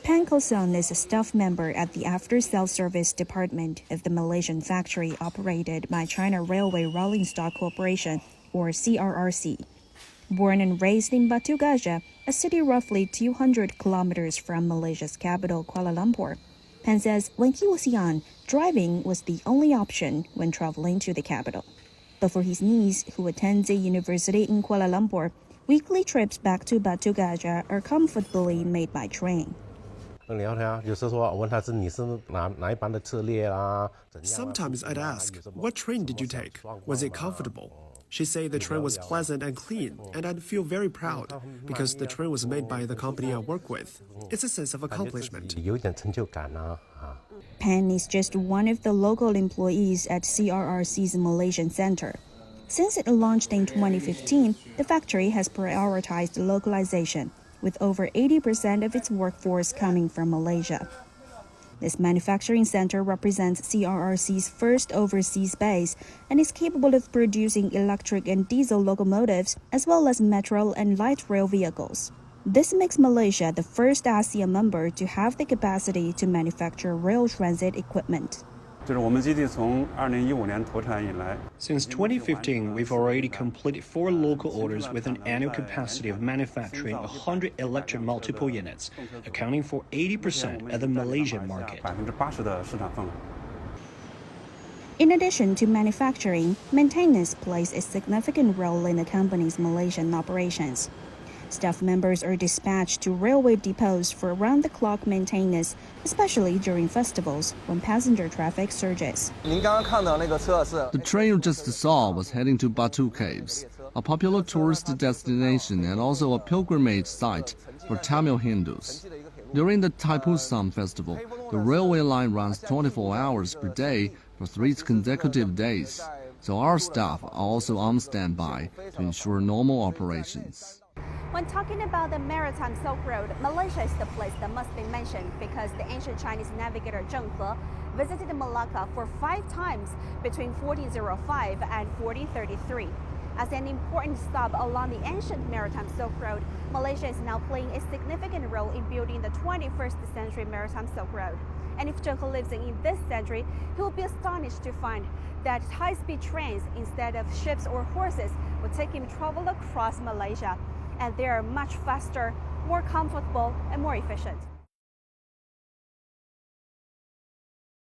Pan Kosong is a staff member at the after-sales service department of the Malaysian factory operated by China Railway Rolling Stock Corporation, or CRRC. Born and raised in Batu Gajah, a city roughly 200 kilometers from Malaysia's capital, Kuala Lumpur, Pan says when he was young, driving was the only option when traveling to the capital. But for his niece, who attends a university in Kuala Lumpur, weekly trips back to Batu Gajah are comfortably made by train. Sometimes I'd ask, what train did you take? Was it comfortable? She'd say the train was pleasant and clean, and I'd feel very proud because the train was made by the company I work with. It's a sense of accomplishment. Pan is just one of the local employees at CRRC's Malaysian center. Since it launched in 2015, the factory has prioritized localization, with over 80% of its workforce coming from Malaysia. This manufacturing center represents CRRC's first overseas base and is capable of producing electric and diesel locomotives as well as metro and light rail vehicles. This makes Malaysia the first ASEAN member to have the capacity to manufacture rail transit equipment. Since 2015, we've already completed 4 local orders with an annual capacity of manufacturing 100 electric multiple units, accounting for 80% of the Malaysian market. In addition to manufacturing, maintenance plays a significant role in the company's Malaysian operations. Staff members are dispatched to railway depots for round-the-clock maintenance, especially during festivals when passenger traffic surges. The train you just saw was heading to Batu Caves, a popular tourist destination and also a pilgrimage site for Tamil Hindus. During the Thaipusam festival, the railway line runs 24 hours per day for 3 consecutive days, so our staff are also on standby to ensure normal operations. When talking about the maritime Silk Road, Malaysia is the place that must be mentioned because the ancient Chinese navigator Zheng He visited Malacca for 5 times between 1405 and 1433. As an important stop along the ancient maritime Silk Road, Malaysia is now playing a significant role in building the 21st century maritime Silk Road. And if Zheng He lives in this century, he will be astonished to find that high-speed trains instead of ships or horses will take him travel across Malaysia. And they are much faster, more comfortable, and more efficient.